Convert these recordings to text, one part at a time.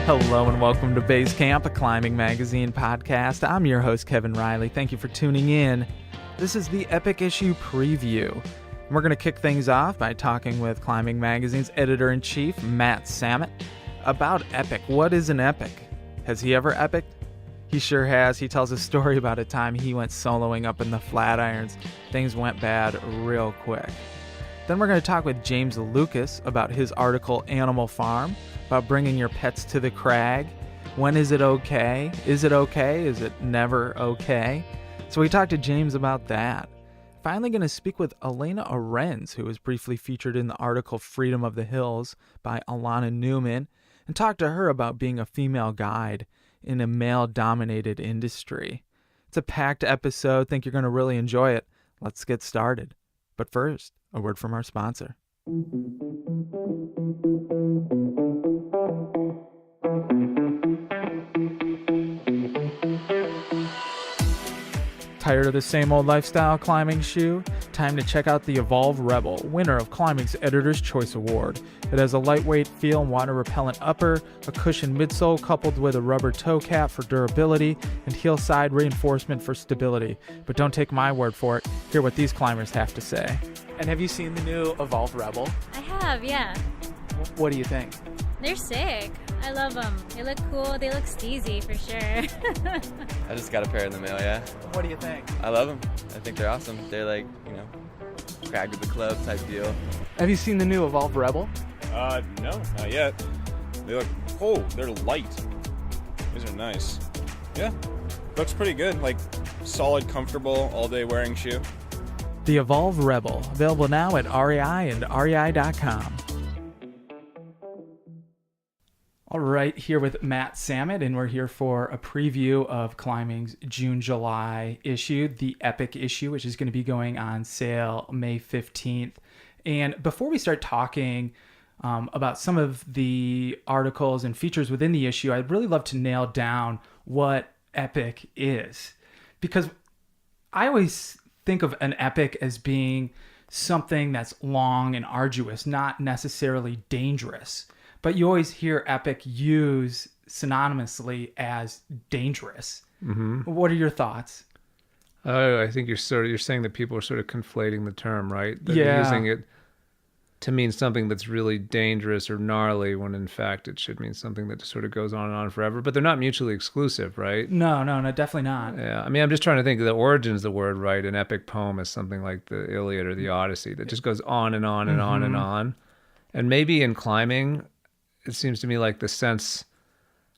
Hello and welcome to Base Camp, a climbing magazine podcast. I'm your host, Kevin Riley. Thank you for tuning in. This is the Epic Issue Preview. And we're going to kick things off by talking with Climbing Magazine's editor-in-chief, Matt Samet, about Epic. What is an epic? Has he ever epicked? He sure has. He tells a story about a time he went soloing up in the Flatirons. Things went bad real quick. Then we're going to talk with James Lucas about his article, Animal Farm, about bringing your pets to the crag. When is it okay? Is it okay? Is it never okay? So we talked to James about that. Finally going to speak with Elaina Arenz, who was briefly featured in the article Freedom of the Hills by Alana Newman, and talk to her about being a female guide in a male-dominated industry. It's a packed episode. Think you're going to really enjoy it. Let's get started. But first, a word from our sponsor. Tired of the same old lifestyle climbing shoe? Time to check out the Evolve Rebel, winner of Climbing's Editor's Choice Award. It has a lightweight feel and water-repellent upper, a cushioned midsole coupled with a rubber toe cap for durability, and heel side reinforcement for stability. But don't take my word for it. Hear what these climbers have to say. And have you seen the new Evolve Rebel? I have, yeah. What do you think? They're sick. I love them. They look cool. They look steezy for sure. I just got a pair in the mail, yeah. What do you think? I love them. I think they're awesome. They're like, crag with the club type deal. Have you seen the new Evolve Rebel? No, not yet. They look, they're light. These are nice. Yeah, looks pretty good. Like, solid, comfortable, all-day wearing shoe. The Evolve Rebel, available now at REI and REI.com. All right, here with Matt Samet, and we're here for a preview of Climbing's June-July issue, the Epic issue, which is going to be going on sale May 15th. And before we start talking about some of the articles and features within the issue, I'd really love to nail down what Epic is. Because I always think of an epic as being something that's long and arduous, not necessarily dangerous. But you always hear epic used synonymously as dangerous. Mm-hmm. What are your thoughts? I think you're saying that people are sort of conflating the term, right? That yeah. They're using it to mean something that's really dangerous or gnarly, when in fact it should mean something that just sort of goes on and on forever. But they're not mutually exclusive, right? No, definitely not. Yeah, I mean, I'm just trying to think of the origins of the word, right? An epic poem is something like the Iliad or the Odyssey that just goes on and on and on and on. And maybe in climbing, it seems to me like the sense,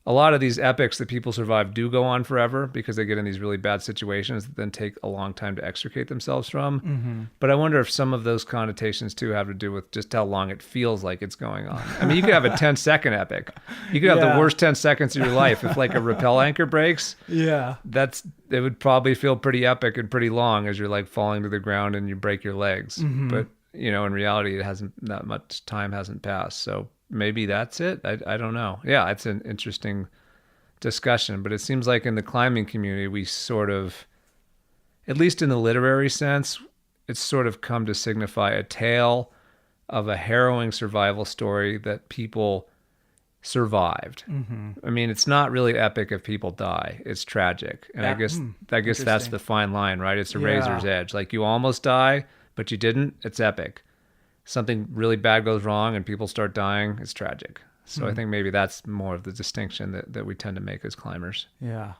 a lot of these epics that people survive do go on forever because they get in these really bad situations that then take a long time to extricate themselves from. Mm-hmm. But I wonder if some of those connotations too have to do with just how long it feels like it's going on. I mean, you could have a 10-second epic. You could have the worst 10 seconds of your life. If like a rappel anchor breaks, it would probably feel pretty epic and pretty long as you're like falling to the ground and you break your legs. Mm-hmm. But, in reality, that much time hasn't passed. So maybe that's it. I don't know. Yeah, it's an interesting discussion, but it seems like in the climbing community, we sort of, at least in the literary sense, it's sort of come to signify a tale of a harrowing survival story that people survived. Mm-hmm. I mean, it's not really epic if people die. It's tragic. And I guess that's the fine line, right? It's a razor's edge. Like you almost die, but you didn't. It's epic. Something really bad goes wrong and people start dying, it's tragic. So I think maybe that's more of the distinction that we tend to make as climbers. Yeah.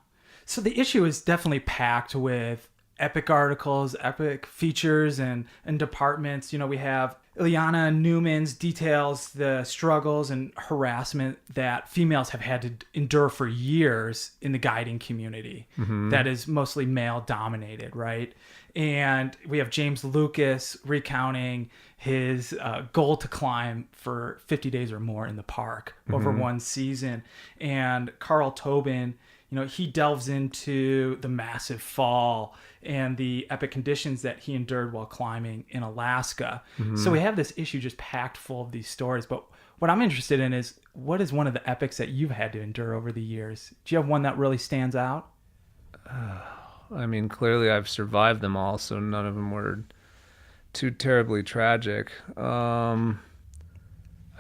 So the issue is definitely packed with epic articles, epic features and departments. We have Elaina Newman's details the struggles and harassment that females have had to endure for years in the guiding community. Mm-hmm. That is mostly male dominated, right? And we have James Lucas recounting his goal to climb for 50 days or more in the park over one season. And Carl Tobin, he delves into the massive fall and the epic conditions that he endured while climbing in Alaska. Mm-hmm. So we have this issue just packed full of these stories. But what I'm interested in is, what is one of the epics that you've had to endure over the years? Do you have one that really stands out? I mean, clearly I've survived them all, so none of them were too terribly tragic. I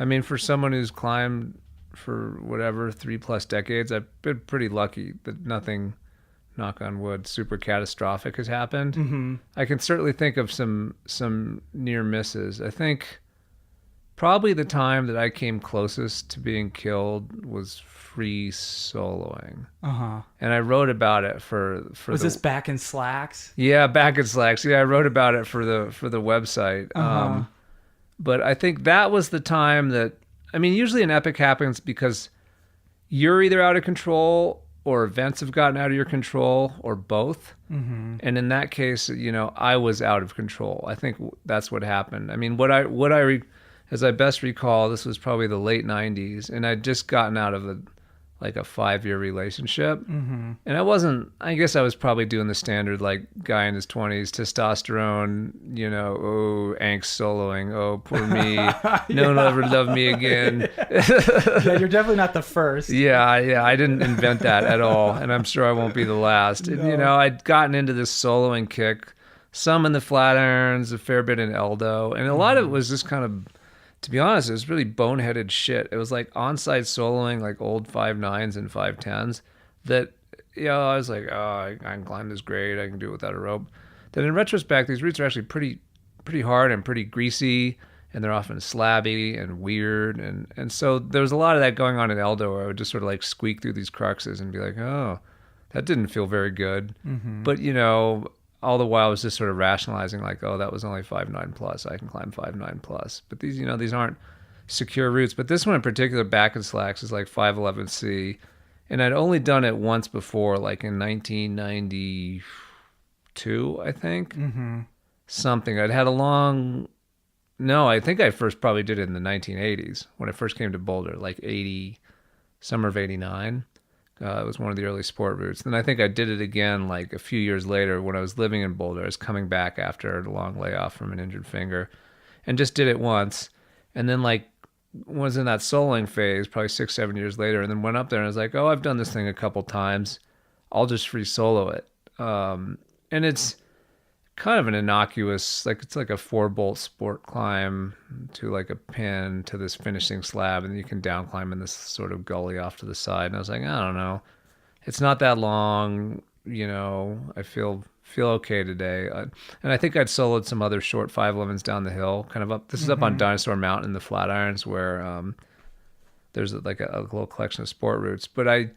mean, for someone who's climbed for whatever 3+ decades. I've been pretty lucky that nothing, knock on wood, super catastrophic has happened. Mm-hmm. I can certainly think of some near misses. I think probably the time that I came closest to being killed was free soloing. Uh-huh. And I wrote about it for Was this back in Slacks? Yeah, back in Slacks. Yeah, I wrote about it for the website. Uh-huh. But I think that was the time that, I mean, usually an epic happens because you're either out of control or events have gotten out of your control, or both. Mm-hmm. And in that case, I was out of control. I think that's what happened. I mean, as I best recall, this was probably the late 90s, and I'd just gotten out of a 5-year relationship. Mm-hmm. And I guess I was probably doing the standard, guy in his 20s, testosterone, angst soloing, oh, poor me, no one will ever love me again. Yeah, you're definitely not the first. Yeah, I didn't invent that at all, and I'm sure I won't be the last. No. And, I'd gotten into this soloing kick, some in the Flatirons, a fair bit in Eldo, and a lot of it was just kind of, to be honest, it was really boneheaded shit. It was on-site soloing, old 5.9s and 5.10s that, I was like, oh, I can climb this grade. I can do it without a rope. Then in retrospect, these routes are actually pretty hard and pretty greasy, and they're often slabby and weird. And so there was a lot of that going on in Eldo where I would just sort of squeak through these cruxes and be like, oh, that didn't feel very good. Mm-hmm. But, all the while I was just sort of rationalizing oh, that was only 5.9 plus. I can climb 5.9 plus. But these, these aren't secure routes. But this one in particular, back in Slacks, is 511C. And I'd only done it once before, in 1992, I think. Mm-hmm. Something. I think I first probably did it in the 1980s when I first came to Boulder, 80, summer of 89. It was one of the early sport routes. Then I think I did it again a few years later when I was living in Boulder. I was coming back after a long layoff from an injured finger and just did it once. And then was in that soloing phase probably 6-7 years later, and then went up there and I was like, oh, I've done this thing a couple times. I'll just free solo it. And it's kind of an innocuous, it's a 4-bolt sport climb to a pin to this finishing slab, and you can down climb in this sort of gully off to the side. And I was like, I don't know, it's not that long, I feel okay today. And I think I'd soloed some other short 511s down the hill, kind of up. This is up on Dinosaur Mountain in the Flatirons, where there's a little collection of sport routes. But I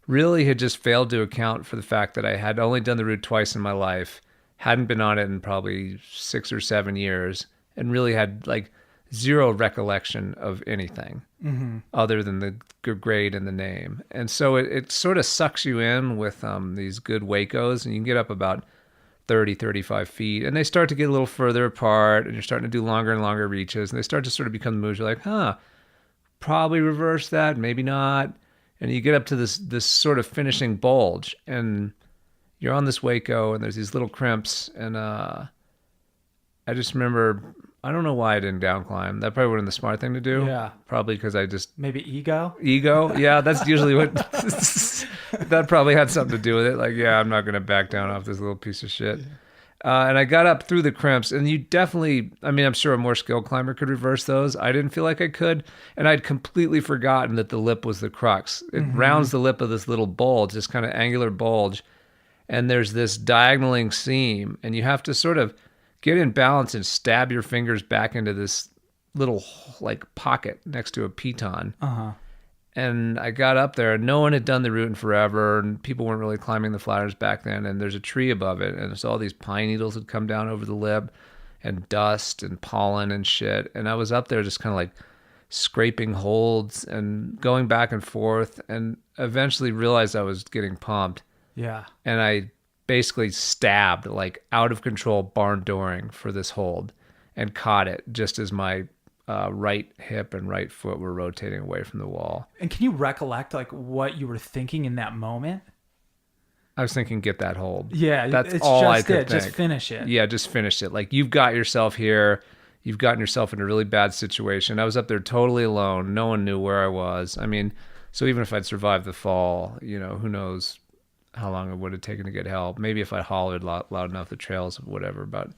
really had just failed to account for the fact that I had only done the route twice in my life, hadn't been on it in probably 6 or 7 years, and really had zero recollection of anything other than the grade and the name. And so it sort of sucks you in with these good Wacos, and you can get up about 30, 35 feet, and they start to get a little further apart, and you're starting to do longer and longer reaches, and they start to sort of become the moves. You're like, probably reverse that, maybe not. And you get up to this sort of finishing bulge, and you're on this Waco, and there's these little crimps, and I just remember, I don't know why I didn't down climb. That probably would have been the smart thing to do. Yeah. Probably because I just... Maybe ego? Ego? Yeah, that's usually what... that probably had something to do with it. I'm not going to back down off this little piece of shit. And I got up through the crimps, and you definitely... I'm sure a more skilled climber could reverse those. I didn't feel like I could, and I'd completely forgotten that the lip was the crux. It rounds the lip of this little bulge, this kind of angular bulge, and there's this diagonaling seam, and you have to sort of get in balance and stab your fingers back into this little pocket next to a piton. Uh-huh. And I got up there, and no one had done the route in forever, and people weren't really climbing the Flatirons back then, and there's a tree above it, and so all these pine needles had come down over the lip, and dust and pollen and shit, and I was up there just kind of scraping holds and going back and forth, and eventually realized I was getting pumped. Yeah. And I basically stabbed out of control barn dooring for this hold and caught it just as my right hip and right foot were rotating away from the wall. And can you recollect what you were thinking in that moment? I was thinking, get that hold. Yeah, that's it's all just I could think. Just finish it. Yeah, just finish it. You've got yourself here. You've gotten yourself in a really bad situation. I was up there totally alone. No one knew where I was. So even if I'd survived the fall, who knows how long it would have taken to get help. Maybe if I hollered loud enough, the trail's whatever, about a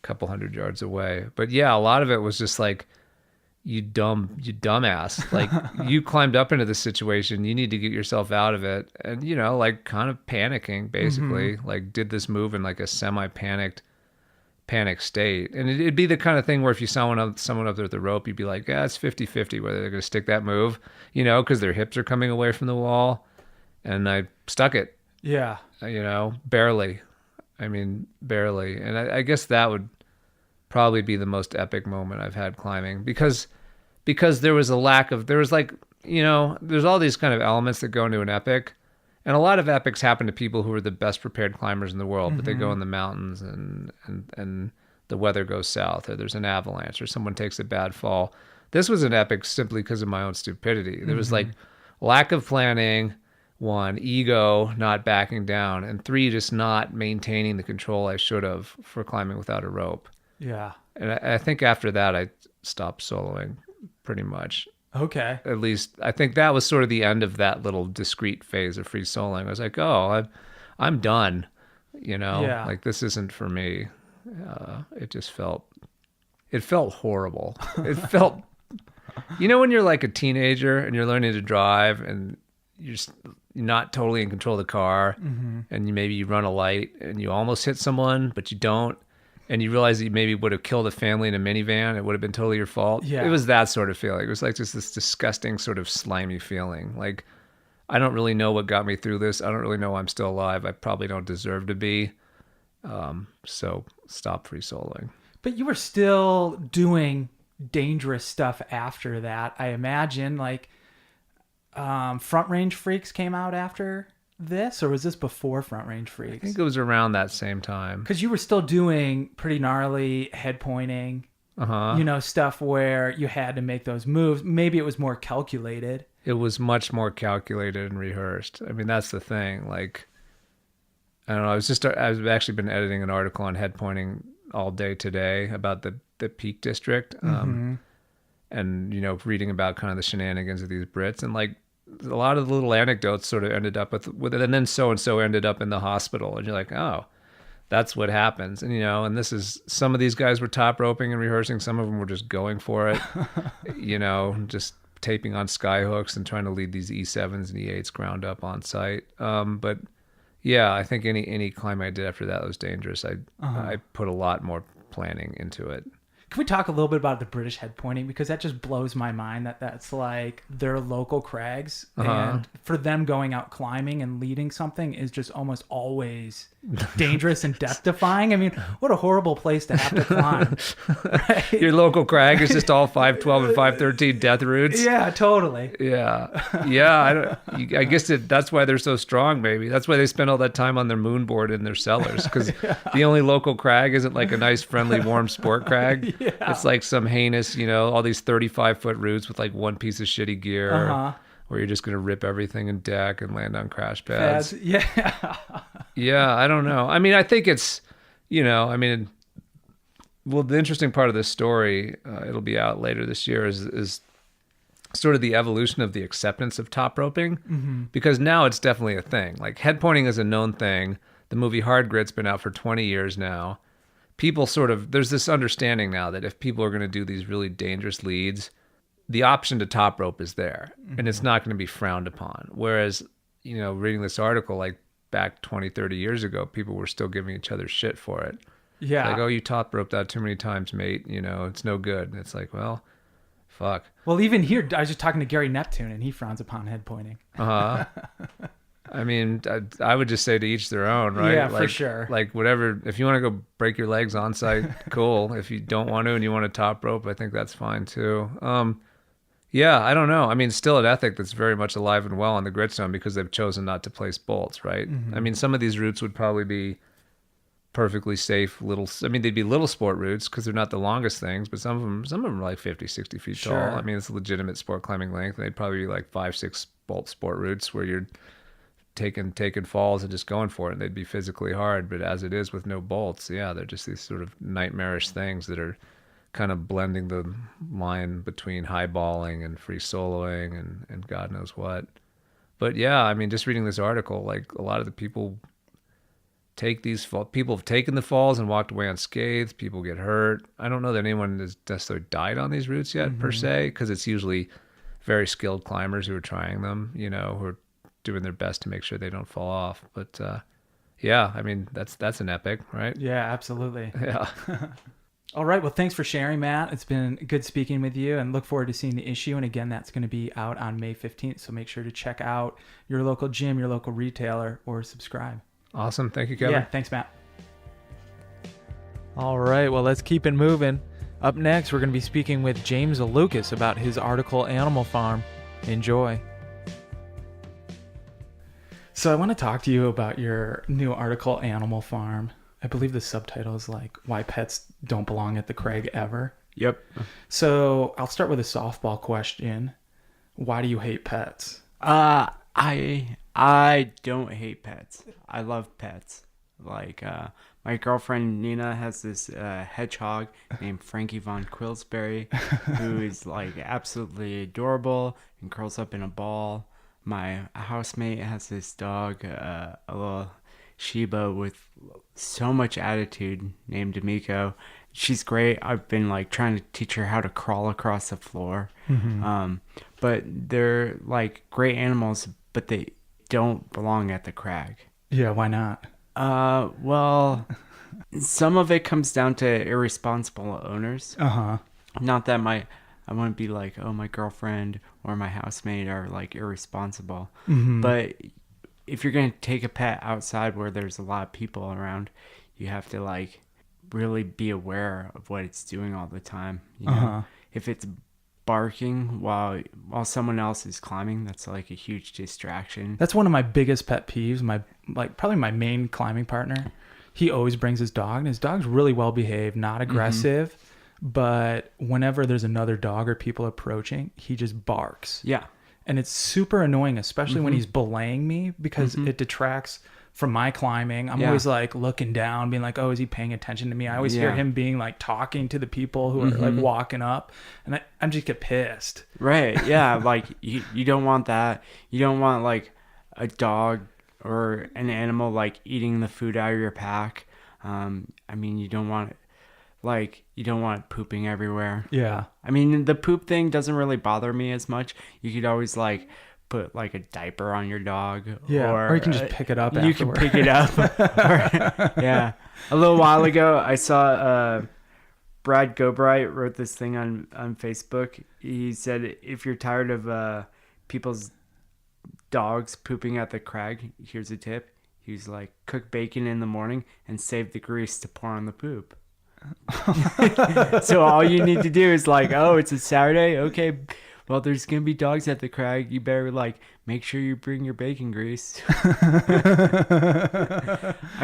couple hundred yards away. But yeah, a lot of it was just you dumbass. Like, you climbed up into this situation. You need to get yourself out of it. And, you know, like, kind of panicking, basically. Like, did this move in like a panic state. And it'd be the kind of thing where if you saw someone up there with the rope, you'd be like, yeah, it's 50-50 whether they're going to stick that move, you know, because their hips are coming away from the wall. And I stuck it. Yeah. You know, barely. I mean, barely. And I guess that would probably be the most epic moment I've had climbing, because there was like, you know, there's all these kind of elements that go into an epic, and a lot of epics happen to people who are the best prepared climbers in the world, but they go in the mountains and the weather goes south, or there's an avalanche, or someone takes a bad fall. This was an epic simply because of my own stupidity. There was like lack of planning, 1, ego, not backing down, and 3, just not maintaining the control I should have for climbing without a rope. Yeah. And I think after that, I stopped soloing pretty much. Okay. At least I think that was sort of the end of that little discrete phase of free soloing. I was like, oh, I'm done. You know, like, this isn't for me. It felt horrible. It felt, you know, when you're like a teenager and you're learning to drive and you're not totally in control of the car, and maybe you run a light and you almost hit someone, but you don't. And you realize that you maybe would have killed a family in a minivan. It would have been totally your fault. Yeah. It was that sort of feeling. It was like just this disgusting sort of slimy feeling. Like, I don't really know what got me through this. I don't really know why I'm still alive. I probably don't deserve to be. So stop free soloing. But you were still doing dangerous stuff after that, I imagine. Like, Front Range Freaks came out after this, or was this before Front Range Freaks? I think it was around that same time. Because you were still doing pretty gnarly head pointing, you know, stuff where you had to make those moves. Maybe it was more calculated. It was much more calculated and rehearsed. I mean, that's the thing. Like, I don't know. I've actually been editing an article on head pointing all day today about the Peak District, and, you know, reading about kind of the shenanigans of these Brits, and like, a lot of the little anecdotes sort of ended up with it, and then so-and-so ended up in the hospital, and you're like, oh, that's what happens. And, you know, and this is, some of these guys were top roping and rehearsing, some of them were just going for it, you know, just taping on sky hooks and trying to lead these E7s and E8s ground up on site. But yeah, I think any climb I did after that was dangerous. I put a lot more planning into it. Can we talk a little bit about the British head pointing? Because that just blows my mind that's like their local crags. And for them going out climbing and leading something is just almost always dangerous and death-defying. I mean, what a horrible place to have to climb. Right? Your local crag is just all 512 and 513 death routes. Yeah, totally. Yeah. Yeah. I guess that's why they're so strong, maybe. That's why they spend all that time on their moon board in their cellars. Because the only local crag isn't like a nice, friendly, warm sport crag. Yeah. It's like some heinous, you know, all these 35-foot routes with like one piece of shitty gear where you're just going to rip everything in deck and land on crash pads. Yeah. Yeah, I don't know. I mean, I think it's, you know, I mean, well, the interesting part of this story, it'll be out later this year, is sort of the evolution of the acceptance of top roping, because now it's definitely a thing. Like, head pointing is a known thing. The movie Hard Grit's been out for 20 years now. People sort of, there's this understanding now that if people are going to do these really dangerous leads, the option to top rope is there, and it's not going to be frowned upon. Whereas, you know, reading this article, like back 20, 30 years ago, people were still giving each other shit for it. Yeah. Like, oh, you top roped that too many times, mate. You know, it's no good. And it's like, well, fuck. Well, even here, I was just talking to Gary Neptune, and he frowns upon head pointing. I mean, I would just say to each their own, right? Yeah, like, for sure. Like, whatever. If you want to go break your legs on site, cool. If you don't want to and you want to top rope, I think that's fine too. Yeah, I don't know. I mean, still an ethic that's very much alive and well on the Gritstone because they've chosen not to place bolts, right? I mean, some of these routes would probably be perfectly safe they'd be little sport routes because they're not the longest things, but some of them are like 50, 60 feet tall. I mean, it's a legitimate sport climbing length. They'd probably be like 5, 6 bolt sport routes where you're taking falls and just going for it, and they'd be physically hard. But as it is with no bolts, yeah, they're just these sort of nightmarish things that are kind of blending the line between highballing and free soloing and God knows what. But yeah, I mean, just reading this article, like a lot of the people take these people have taken the falls and walked away unscathed. People get hurt. I don't know that anyone has necessarily died on these routes yet per se, because it's usually very skilled climbers who are trying them, who are doing their best to make sure they don't fall off. But yeah, I mean, that's an epic, right? Yeah, absolutely. Yeah. All right. Well, thanks for sharing, Matt. It's been good speaking with you, and look forward to seeing the issue. And again, that's going to be out on May 15th. So make sure to check out your local gym, your local retailer, or subscribe. Awesome. Thank you, Kevin. Yeah. Thanks, Matt. All right. Well, let's keep it moving. Up next, we're going to be speaking with James Lucas about his article Animal Farm. Enjoy. So I want to talk to you about your new article, Animal Farm. I believe the subtitle is like, Why Pets Don't Belong at the Craig Ever. Yep. So I'll start with a softball question. Why do you hate pets? I don't hate pets. I love pets. Like, my girlfriend Nina has this hedgehog named Frankie von Quillsbury, who is like absolutely adorable and curls up in a ball. My housemate has this dog, a little Shiba with so much attitude named Amiko. She's great. I've been like trying to teach her how to crawl across the floor. But they're like great animals, but they don't belong at the crag. Yeah, why not? Well, some of it comes down to irresponsible owners. Not that I wouldn't be like, oh, my girlfriend or my housemate are like irresponsible. But if you're going to take a pet outside where there's a lot of people around, you have to like really be aware of what it's doing all the time. You know? If it's barking while someone else is climbing, that's like a huge distraction. That's one of my biggest pet peeves. Probably my main climbing partner. He always brings his dog, and his dog's really well behaved, not aggressive. But whenever there's another dog or people approaching, he just barks. Yeah. And it's super annoying, especially when he's belaying me, because it detracts from my climbing. I'm always like looking down, being like, oh, is he paying attention to me? I always hear him being like talking to the people who are like walking up, and I just get pissed. Right. Yeah. Like you don't want that. You don't want like a dog or an animal like eating the food out of your pack. I mean, you don't want it. Like, you don't want it pooping everywhere. Yeah. I mean, the poop thing doesn't really bother me as much. You could always, like, put, like, a diaper on your dog. Yeah, or you can just pick it up You afterward. can pick it up. Yeah. A little while ago, I saw Brad Gobright wrote this thing on Facebook. He said, if you're tired of people's dogs pooping at the crag, here's a tip. He was like, cook bacon in the morning and save the grease to pour on the poop. So all you need to do is like, oh, it's a Saturday, okay, well, there's gonna be dogs at the crag, you better like make sure you bring your bacon grease. I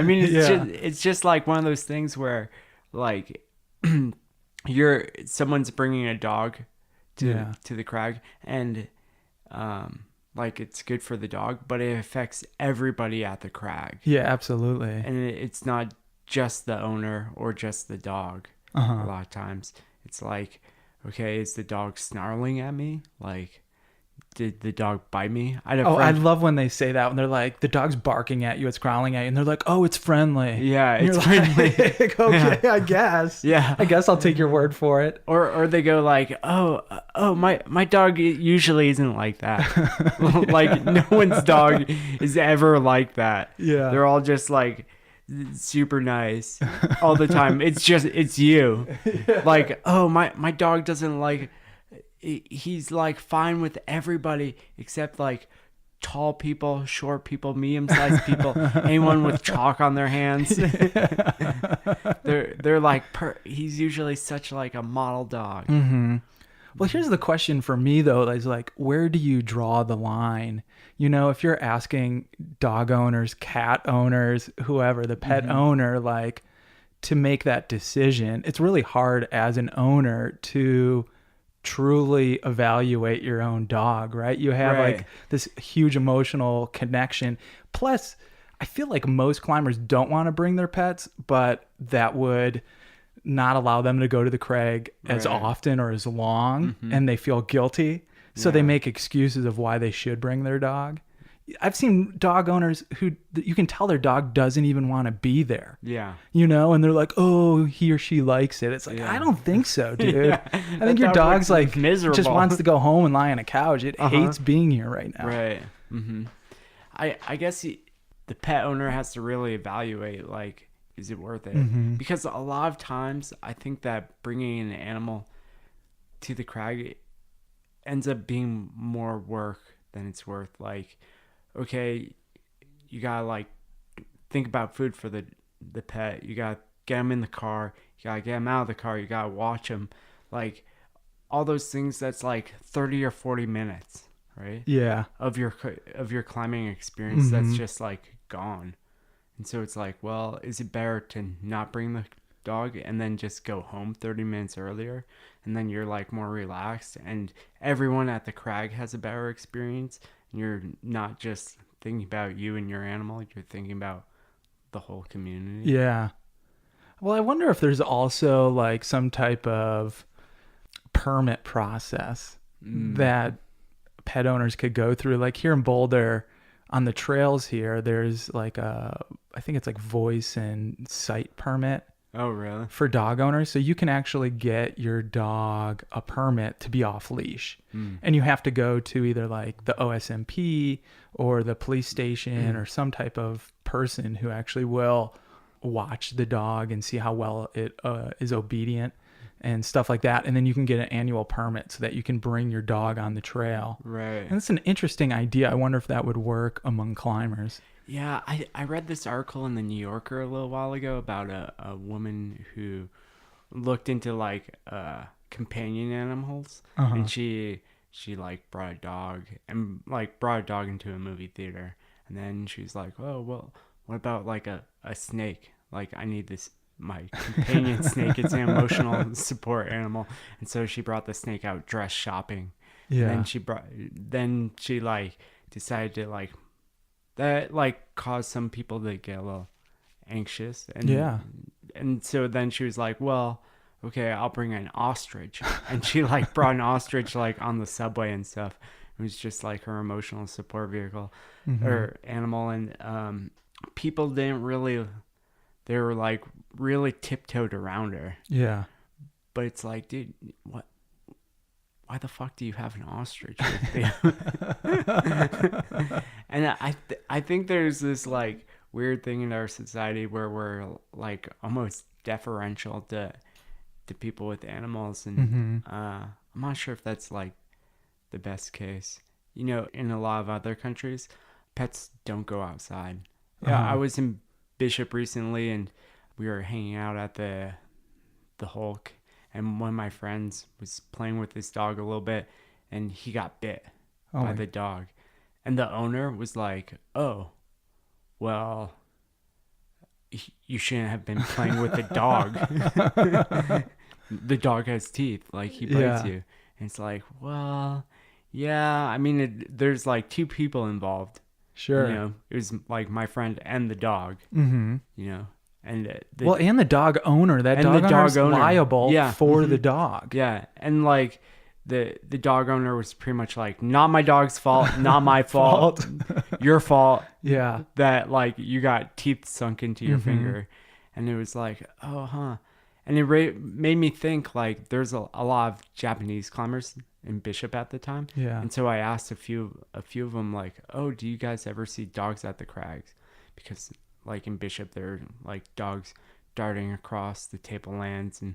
mean, it's just like one of those things where like someone's bringing a dog to the crag, and like it's good for the dog, but it affects everybody at the crag. Yeah, absolutely. And it's not just the owner or just the dog. A lot of times it's like, okay, is the dog snarling at me? Like, did the dog bite me? I love when they say that, when they're like, the dog's barking at you, it's growling at you, and they're like, oh, it's friendly. Yeah, and it's friendly. Like, okay, yeah. I guess. Yeah, I guess I'll take your word for it. Or they go like, oh, my dog usually isn't like that. Like, no one's dog is ever like that. Yeah, they're all just like super nice all the time. It's you. Yeah. Like, oh, my dog doesn't like, he's like fine with everybody except like tall people, short people, medium-sized people, anyone with chalk on their hands. They're like he's usually such like a model dog. Well, here's the question for me though, is like, where do you draw the line? You know, if you're asking dog owners, cat owners, whoever, the pet owner, like, to make that decision, it's really hard as an owner to truly evaluate your own dog, right? You have like this huge emotional connection. Plus, I feel like most climbers don't want to bring their pets, but that would not allow them to go to the crag as often or as long, and they feel guilty. So they make excuses of why they should bring their dog. I've seen dog owners who you can tell their dog doesn't even want to be there. Yeah. You know, and they're like, oh, he or she likes it. It's like, I don't think so, dude. Yeah. I think your That dog's looks like miserable. just wants to go home and lie on a couch. It hates being here right now. Right. I guess the pet owner has to really evaluate, like, is it worth it? Because a lot of times I think that bringing an animal to the crag ends up being more work than it's worth. Like, okay, you gotta like think about food for the pet. You gotta get them in the car. You gotta get them out of the car. You gotta watch them. Like, all those things, that's like 30 or 40 minutes, right? Yeah. Of your climbing experience that's just like gone. And so it's like, well, is it better to not bring the dog and then just go home 30 minutes earlier, and then you're like more relaxed and everyone at the crag has a better experience, and you're not just thinking about you and your animal, you're thinking about the whole community. Yeah. Well, I wonder if there's also like some type of permit process that pet owners could go through. Like here in Boulder on the trails here, there's like I think it's like voice and sight permit. Oh, really? For dog owners. So you can actually get your dog a permit to be off leash. And you have to go to either like the OSMP or the police station or some type of person who actually will watch the dog and see how well it is obedient and stuff like that. And then you can get an annual permit so that you can bring your dog on the trail. Right. And it's an interesting idea. I wonder if that would work among climbers. Yeah, I read this article in the New Yorker a little while ago about a woman who looked into like companion animals, and she like brought a dog into a movie theater, and then she's like, oh well, what about like a snake? Like, I need this, my companion snake. It's an emotional support animal, and so she brought the snake out dress shopping. Yeah. And then she like decided to like. That like caused some people to get a little anxious, and so then she was like, well, okay, I'll bring an ostrich, and she like brought an ostrich like on the subway and stuff. It was just like her emotional support vehicle or animal, and people didn't really, they were like really tiptoed around her. Yeah. But it's like, dude, what? Why the fuck do you have an ostrich with you? And I think there's this like weird thing in our society where we're like almost deferential to people with animals, and I'm not sure if that's like the best case. You know, in a lot of other countries, pets don't go outside. Yeah, I was in Bishop recently, and we were hanging out at the Hulk. And one of my friends was playing with this dog a little bit, and he got bit by the dog. And the owner was like, oh, well, you shouldn't have been playing with the dog. The dog has teeth. Like, he bites you. And it's like, well, yeah. I mean, there's like two people involved. Sure. You know, it was like my friend and the dog, you know. And and the dog owner, that dog owner's liable for the dog. Yeah, and like the dog owner was pretty much like, not my dog's fault, not my fault, your fault. Yeah, that like you got teeth sunk into your finger, and it was like, and it made me think like there's a lot of Japanese climbers in Bishop at the time. Yeah, and so I asked a few of them like, oh, do you guys ever see dogs at the crags? Because like in Bishop, there are like dogs darting across the tablelands and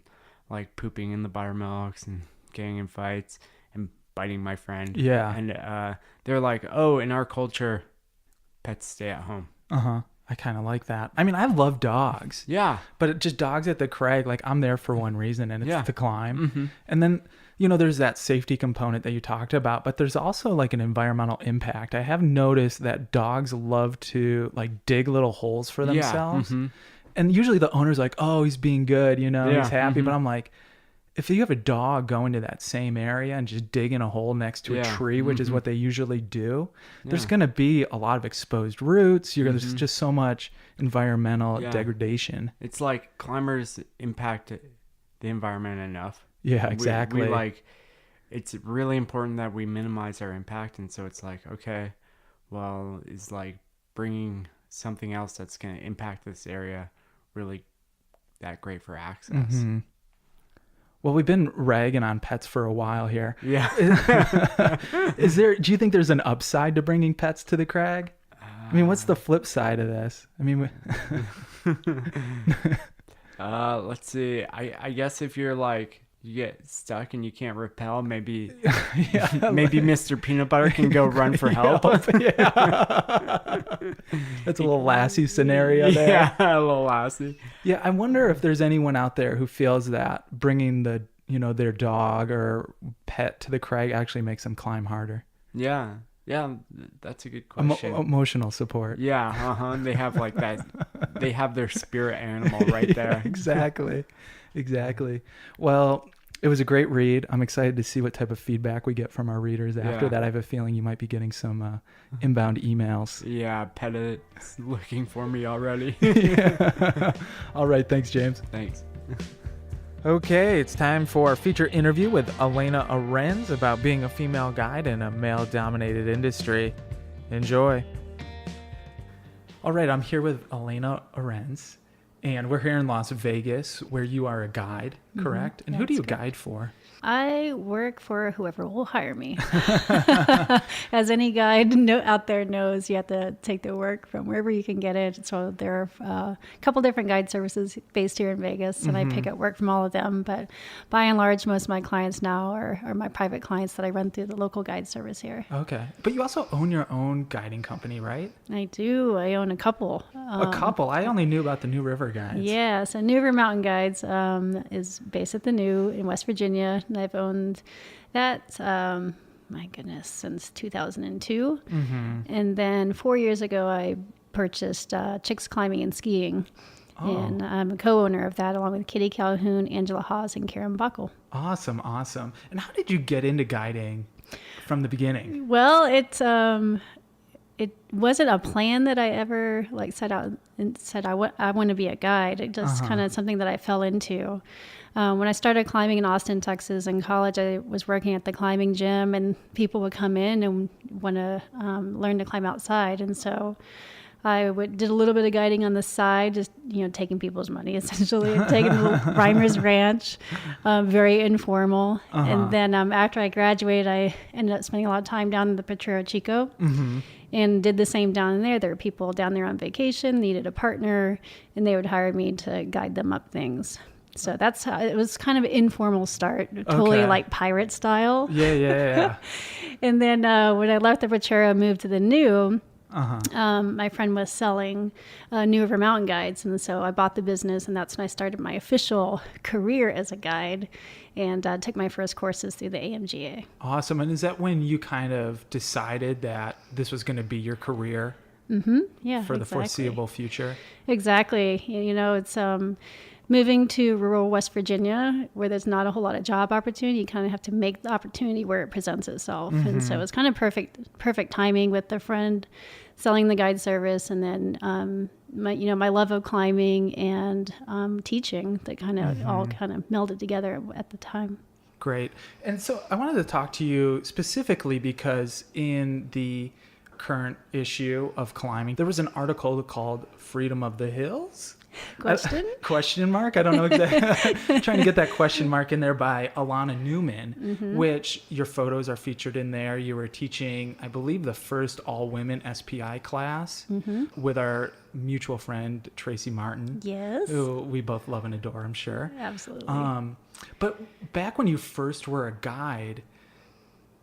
like pooping in the buttermilks and getting in fights and biting my friend. Yeah. And they're like, oh, in our culture, pets stay at home. I kind of like that. I mean, I love dogs. Yeah. But just dogs at the crag, like I'm there for one reason, and it's to climb. And then, you know, there's that safety component that you talked about, but there's also like an environmental impact. I have noticed that dogs love to like dig little holes for themselves. And usually the owner's like, oh, he's being good, you know, he's happy. But I'm like, if you have a dog going to that same area and just digging a hole next to a tree, which is what they usually do, there's going to be a lot of exposed roots. There's just so much environmental degradation. It's like climbers impact the environment enough. Yeah, exactly. We like, it's really important that we minimize our impact. And so it's like, okay, well, is like bringing something else that's going to impact this area really that great for access. Mm-hmm. Well, we've been ragging on pets for a while here. Yeah. Do you think there's an upside to bringing pets to the crag? I mean, what's the flip side of this? I mean, let's see. I guess if you're like, you get stuck and you can't rappel, maybe maybe Mr. Peanut Butter can go run for help. Yeah. That's a little Lassie scenario there. Yeah, a little Lassie. Yeah, I wonder if there's anyone out there who feels that bringing their dog or pet to the crag actually makes them climb harder. Yeah, that's a good question. Emotional support. Yeah, They have like that. They have their spirit animal right there. Exactly. Well, it was a great read. I'm excited to see what type of feedback we get from our readers after that. I have a feeling you might be getting some inbound emails. Yeah, Petit's looking for me already. Yeah. All right. Thanks, James. Thanks. Okay, it's time for a feature interview with Elaina Arenz about being a female guide in a male-dominated industry. Enjoy. All right, I'm here with Elaina Arenz, and we're here in Las Vegas, where you are a guide, correct? And who do you guide for? I work for whoever will hire me. As any guide out there knows, you have to take the work from wherever you can get it. So there are a couple different guide services based here in Vegas, and I pick up work from all of them. But by and large, most of my clients now are my private clients that I run through the local guide service here. Okay. But you also own your own guiding company, right? I do. I own a couple. A couple? I only knew about the New River Guides. Yeah. So New River Mountain Guides is based at the New in West Virginia. And I've owned that, my goodness, since 2002. And then 4 years ago, I purchased Chicks Climbing and Skiing. Oh. And I'm a co-owner of that along with Kitty Calhoun, Angela Hawes, and Karen Buckle. Awesome. And how did you get into guiding from the beginning? Well, it wasn't a plan that I ever set out and said I want to be a guide. It just kind of something that I fell into. When I started climbing in Austin, Texas in college, I was working at the climbing gym, and people would come in and want to learn to climb outside. And so I did a little bit of guiding on the side, just taking people's money essentially, taking the little Reimer's Ranch, very informal. And then after I graduated, I ended up spending a lot of time down in the Potrero Chico. And did the same down there. There were people down there on vacation, needed a partner, and they would hire me to guide them up things. So that's how it was, kind of an informal start, totally like pirate style. Yeah. And then when I left the Potrero, moved to the New, my friend was selling New River Mountain Guides. And so I bought the business, and that's when I started my official career as a guide and took my first courses through the AMGA. Awesome. And is that when you kind of decided that this was going to be your career? Yeah, for the foreseeable future? Exactly. It's moving to rural West Virginia, where there's not a whole lot of job opportunity. You kind of have to make the opportunity where it presents itself. And so it's kind of perfect timing with the friend selling the guide service, and then my love of climbing and teaching that kind of all kind of melded together at the time. Great. And so I wanted to talk to you specifically because in the current issue of Climbing, there was an article called Freedom of the Hills? Question mark? I don't know exactly. Trying to get that question mark in there by Alana Newman, which your photos are featured in there. You were teaching, I believe, the first all-women SPI class with our mutual friend, Tracy Martin. Yes. Who we both love and adore, I'm sure. Absolutely. But back when you first were a guide,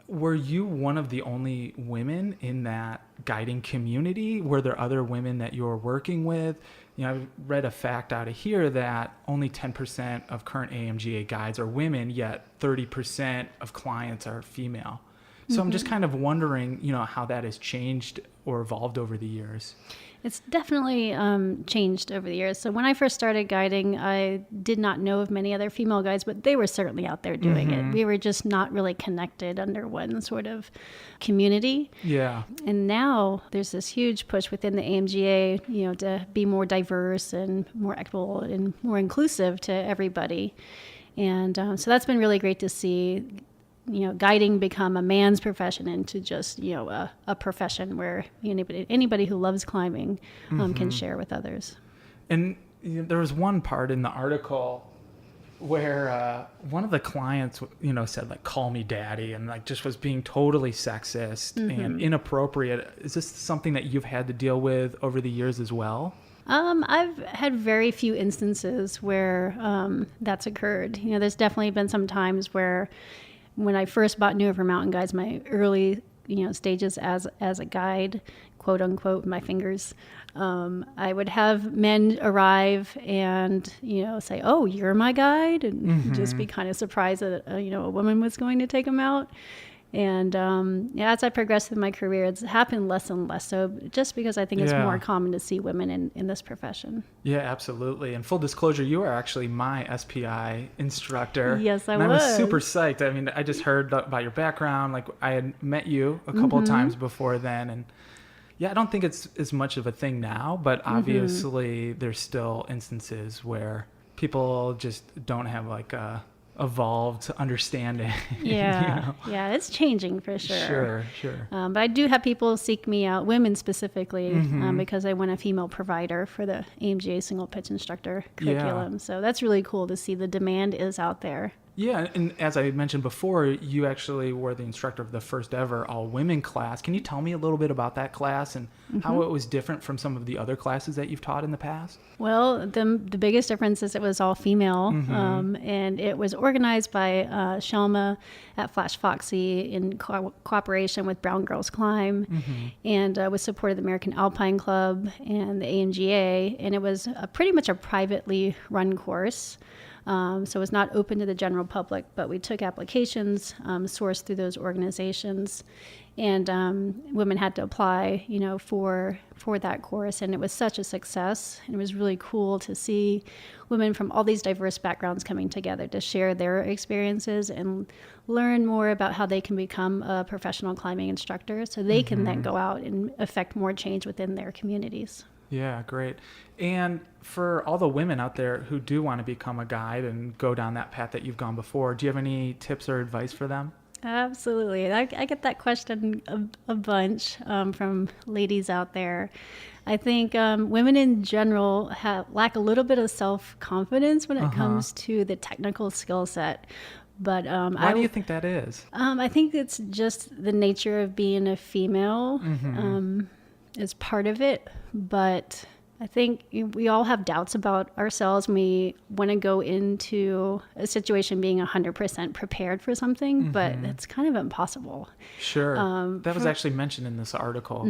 were you one of the only women in that guiding community? Were there other women that you were working with? I read a fact out of here that only 10% of current AMGA guides are women, yet 30% of clients are female. So I'm just kind of wondering, how that has changed or evolved over the years. It's definitely changed over the years. So when I first started guiding, I did not know of many other female guides, but they were certainly out there doing it. We were just not really connected under one sort of community. Yeah. And now there's this huge push within the AMGA, to be more diverse and more equitable and more inclusive to everybody. And so that's been really great to see. guiding become a man's profession into just, a profession where anybody who loves climbing can share with others. And there was one part in the article where one of the clients, said like, call me daddy, and like just was being totally sexist and inappropriate. Is this something that you've had to deal with over the years as well? I've had very few instances where that's occurred. There's definitely been some times where when I first bought New River Mountain Guides, my early stages as a guide, quote unquote, my fingers, I would have men arrive and say, "Oh, you're my guide," and just be kind of surprised that a woman was going to take them out. And as I progressed through my career, it's happened less and less so, just because I think it's more common to see women in this profession. Yeah, absolutely. And full disclosure, you are actually my SPI instructor. Yes, I was super psyched. I mean, I just heard about your background. Like, I had met you a couple of times before then. And yeah, I don't think it's as much of a thing now, but obviously there's still instances where people just don't have like a evolved understanding. Yeah, yeah, it's changing for sure. Sure. But I do have people seek me out, women specifically, because I want a female provider for the AMGA single pitch instructor curriculum. Yeah. So that's really cool to see the demand is out there. Yeah, and as I mentioned before, you actually were the instructor of the first ever all-women class. Can you tell me a little bit about that class and how it was different from some of the other classes that you've taught in the past? Well, the biggest difference is it was all female, and it was organized by Shelma at Flash Foxy in cooperation with Brown Girls Climb, and with support of the American Alpine Club and the AMGA, and it was pretty much a privately run course. So it's not open to the general public, but we took applications sourced through those organizations, and women had to apply, for that course. And it was such a success. And it was really cool to see women from all these diverse backgrounds coming together to share their experiences and learn more about how they can become a professional climbing instructor, so they can then go out and affect more change within their communities. Yeah, great. And for all the women out there who do want to become a guide and go down that path that you've gone before, do you have any tips or advice for them? Absolutely. I get that question a bunch from ladies out there. I think women in general lack a little bit of self-confidence when it comes to the technical skill set. But why do you think that is? I think it's just the nature of being a female. Is part of it, but I think we all have doubts about ourselves when we want to go into a situation being 100% prepared for something, but it's kind of impossible. Sure. That was actually mentioned in this article,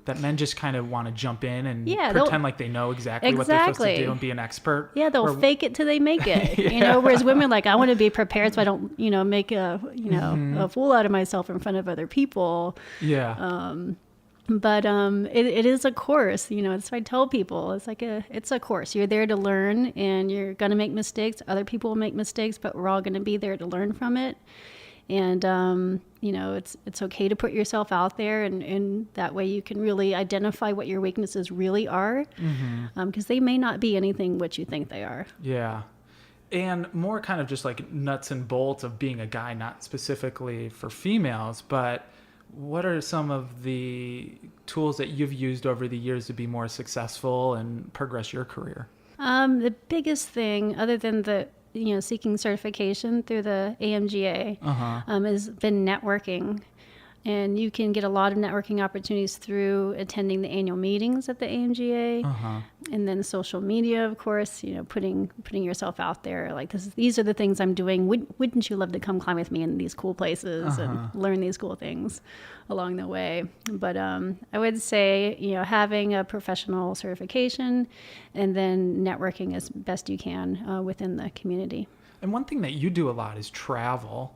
that men just kind of want to jump in and pretend like they know exactly what they're supposed to do and be an expert. Yeah, they'll fake it till they make it. Whereas women I want to be prepared so I don't, make a fool out of myself in front of other people. Yeah. But it is a course, so I tell people, it's a course. You're there to learn, and you're going to make mistakes. Other people will make mistakes, but we're all going to be there to learn from it. And, it's okay to put yourself out there, and that way you can really identify what your weaknesses really are, because they may not be anything what you think they are. Yeah. And more kind of just like nuts and bolts of being a guy, not specifically for females, but what are some of the tools that you've used over the years to be more successful and progress your career? The biggest thing, other than the seeking certification through the AMGA, has been networking. And you can get a lot of networking opportunities through attending the annual meetings at the AMGA, and then social media, of course. Putting yourself out there like this. These are the things I'm doing. Wouldn't you love to come climb with me in these cool places and learn these cool things along the way? But I would say having a professional certification, and then networking as best you can within the community. And one thing that you do a lot is travel.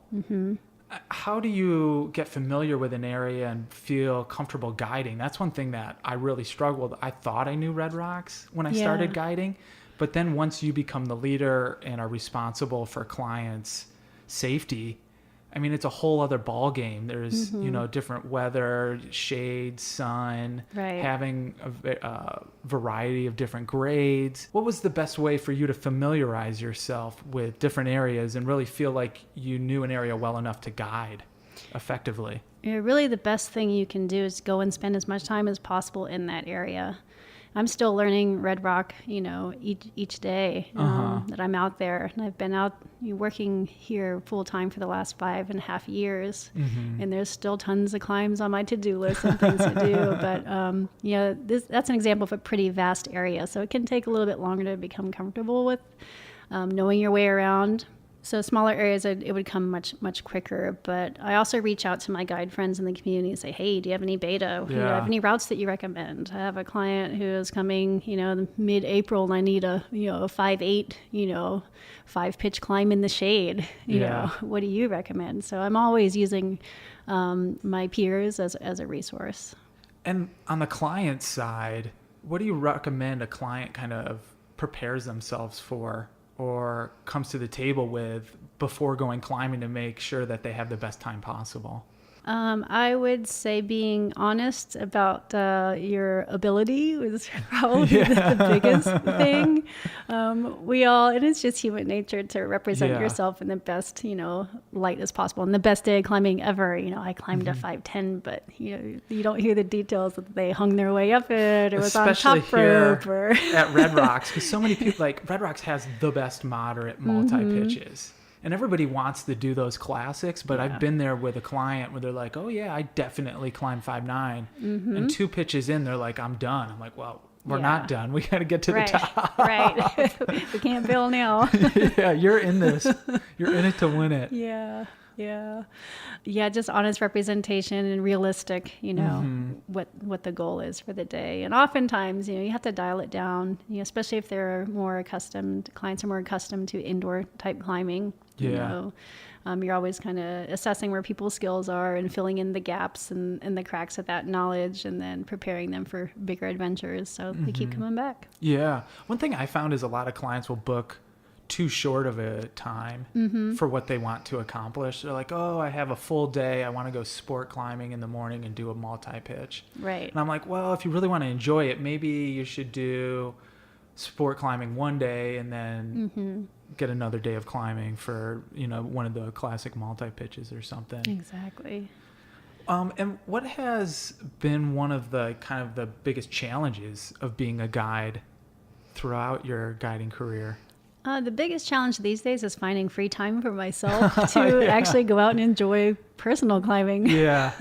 How do you get familiar with an area and feel comfortable guiding? That's one thing that I really struggled. I thought I knew Red Rocks when I started guiding, but then once you become the leader and are responsible for clients' safety, I mean, it's a whole other ball game. There's, different weather, shade, sun, Right. having a variety of different grades. What was the best way for you to familiarize yourself with different areas and really feel like you knew an area well enough to guide effectively? Really, the best thing you can do is go and spend as much time as possible in that area. I'm still learning Red Rock, each day that I'm out there. And I've been out working here full time for the last 5.5 years. And there's still tons of climbs on my to-do list and things to do. But, that's an example of a pretty vast area. So it can take a little bit longer to become comfortable with knowing your way around. So smaller areas, it would come much, much quicker. But I also reach out to my guide friends in the community and say, hey, do you have any beta? Do you have any routes that you recommend? I have a client who is coming, mid-April, and I need a 5/8, 5-pitch climb in the shade. You know, what do you recommend? So I'm always using my peers as a resource. And on the client side, what do you recommend a client kind of prepares themselves for or comes to the table with before going climbing to make sure that they have the best time possible? I would say being honest about your ability is probably the biggest thing. And it's just human nature to represent yourself in the best, light as possible. And the best day of climbing ever, I climbed a 510, but you don't hear the details that they hung their way up it or was especially on top rope. Or at Red Rocks, because so many people, like Red Rocks has the best moderate multi-pitches. And everybody wants to do those classics, but I've been there with a client where they're like, oh yeah, I definitely climb 5.9. And 2 pitches in, they're like, I'm done. I'm like, well, we're not done. We got to get to the top. Right. We can't bail now. Yeah, you're in this. You're in it to win it. Yeah, just honest representation and realistic, what the goal is for the day. And oftentimes, you have to dial it down, especially if clients are more accustomed to indoor type climbing. You're always kind of assessing where people's skills are and filling in the gaps and the cracks of that knowledge and then preparing them for bigger adventures. So they keep coming back. Yeah. One thing I found is a lot of clients will book too short of a time for what they want to accomplish. They're like, oh, I have a full day. I want to go sport climbing in the morning and do a multi-pitch. Right. And I'm like, well, if you really want to enjoy it, maybe you should do sport climbing one day and then get another day of climbing for, one of the classic multi-pitches or something. Exactly. And what has been one of the kind of the biggest challenges of being a guide throughout your guiding career? The biggest challenge these days is finding free time for myself to actually go out and enjoy personal climbing. Yeah.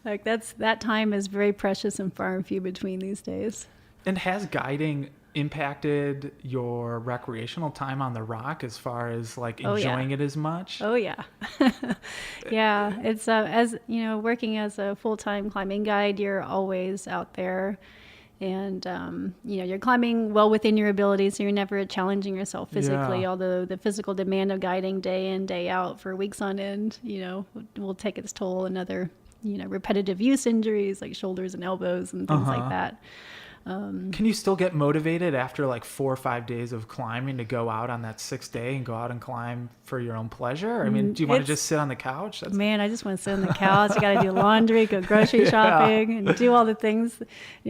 that time is very precious and far and few between these days. And has guiding impacted your recreational time on the rock as far as enjoying it as much? Oh yeah. Yeah. It's as working as a full-time climbing guide, you're always out there. And, you're climbing well within your abilities, so you're never challenging yourself physically, although the physical demand of guiding day in, day out for weeks on end, will take its toll, and other, repetitive use injuries like shoulders and elbows and things like that. Can you still get motivated after 4 or 5 days of climbing to go out on that 6th day and go out and climb for your own pleasure? I mean, do you want to just sit on the couch? Man, I just want to sit on the couch. You got to do laundry, go grocery shopping, and do all the things,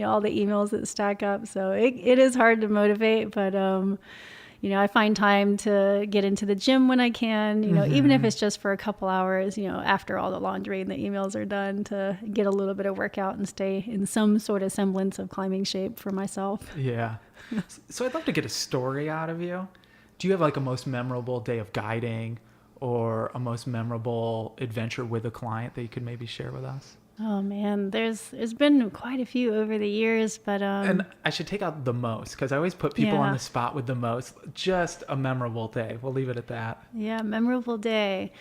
all the emails that stack up. So it is hard to motivate, but I find time to get into the gym when I can, even if it's just for a couple hours, after all the laundry and the emails are done, to get a little bit of workout and stay in some sort of semblance of climbing shape for myself. Yeah. So I'd love to get a story out of you. Do you have a most memorable day of guiding or a most memorable adventure with a client that you could maybe share with us? Oh man, there's been quite a few over the years, but and I should take out the most, because I always put people on the spot with the most. Just a memorable day. We'll leave it at that. Yeah, memorable day.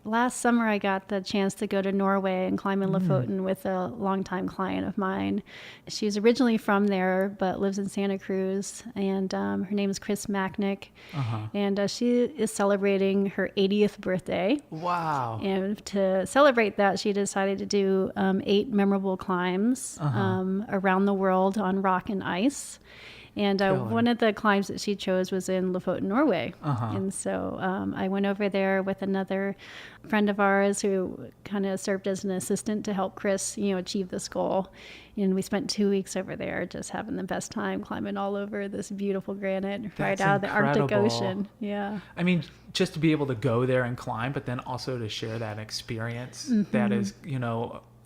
Last summer I got the chance to go to Norway and climb in Lofoten with a longtime client of mine. She's originally from there, but lives in Santa Cruz, and her name is Chris Macknick. And she is celebrating her 80th birthday. Wow. And to celebrate that, she decided to do 8 memorable climbs around the world on rock and ice. And Killer. one of the climbs that she chose was in Lofoten, Norway. Uh-huh. And so I went over there with another friend of ours who kind of served as an assistant to help Chris, achieve this goal. And we spent 2 weeks over there just having the best time climbing all over this beautiful granite right That's out of the Arctic incredible. Ocean. Yeah. I mean, just to be able to go there and climb, but then also to share that experience, that is,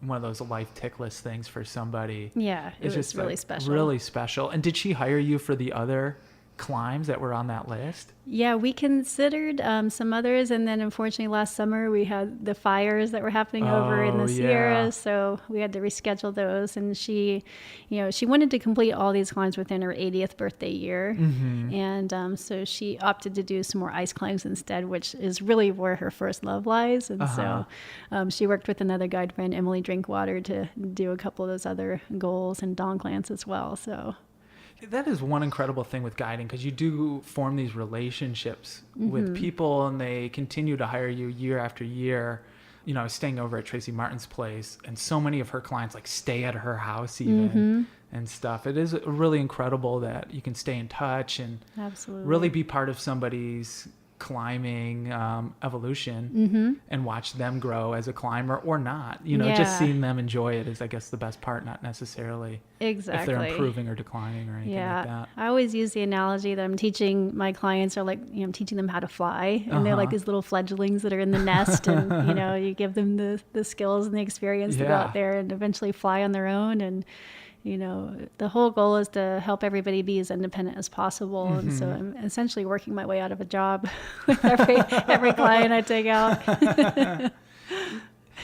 one of those life tick list things for somebody. Yeah, it It's was just really like, special. Really special. And did she hire you for the other climbs that were on that list? Yeah, we considered some others, and then unfortunately last summer we had the fires that were happening over in Oh, the yeah. Sierra, so we had to reschedule those. And she wanted to complete all these climbs within her 80th birthday year, and so she opted to do some more ice climbs instead, which is really where her first love lies. And so she worked with another guide friend, Emily Drinkwater, to do a couple of those other goals and Donklands as well. So. That is one incredible thing with guiding, because you do form these relationships with people, and they continue to hire you year after year. I was staying over at Tracy Martin's place, and so many of her clients stay at her house even and stuff. It is really incredible that you can stay in touch and Absolutely. really be part of somebody's climbing evolution and watch them grow as a climber or not. Just seeing them enjoy it is, I guess, the best part, not necessarily Exactly. if they're improving or declining or anything like that. I always use the analogy that I'm teaching my clients are I'm teaching them how to fly, and they're like these little fledglings that are in the nest, and you give them the skills and the experience to go out there and eventually fly on their own. And the whole goal is to help everybody be as independent as possible. And so I'm essentially working my way out of a job with every client I take out.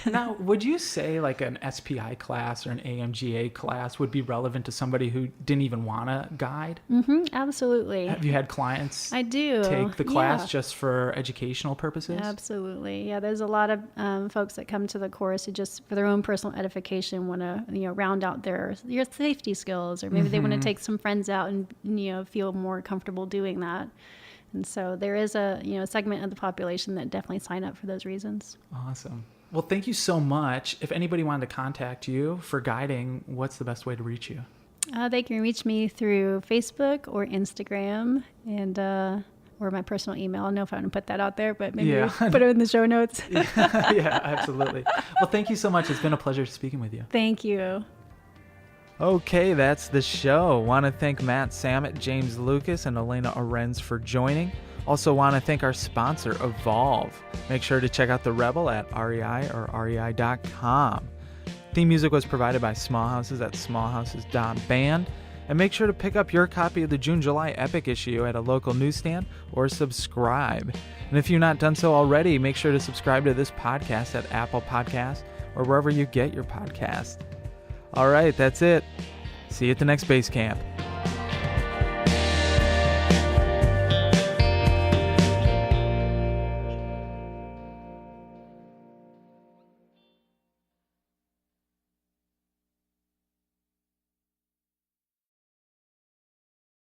Now, would you say an SPI class or an AMGA class would be relevant to somebody who didn't even want to guide? Absolutely. Have you had clients I do. take the class Yeah. just for educational purposes? Absolutely. Yeah, there's a lot of folks that come to the course who just for their own personal edification want to round out their safety skills, or maybe they want to take some friends out and feel more comfortable doing that. And so there is a segment of the population that definitely sign up for those reasons. Awesome. Well, thank you so much. If anybody wanted to contact you for guiding, what's the best way to reach you? They can reach me through Facebook or Instagram, and or my personal email. I don't know if I want to put that out there, but maybe put it in the show notes. Yeah, absolutely. Well, thank you so much. It's been a pleasure speaking with you. Thank you. Okay, that's the show. Want to thank Matt Samet, James Lucas, and Elaina Arenz for joining. Also want to thank our sponsor, Evolve. Make sure to check out The Rebel at REI or REI.com. Theme music was provided by Small Houses at smallhouses.band. And make sure to pick up your copy of the June-July Epic issue at a local newsstand or subscribe. And if you've not done so already, make sure to subscribe to this podcast at Apple Podcasts or wherever you get your podcast. All right, that's it. See you at the next base camp.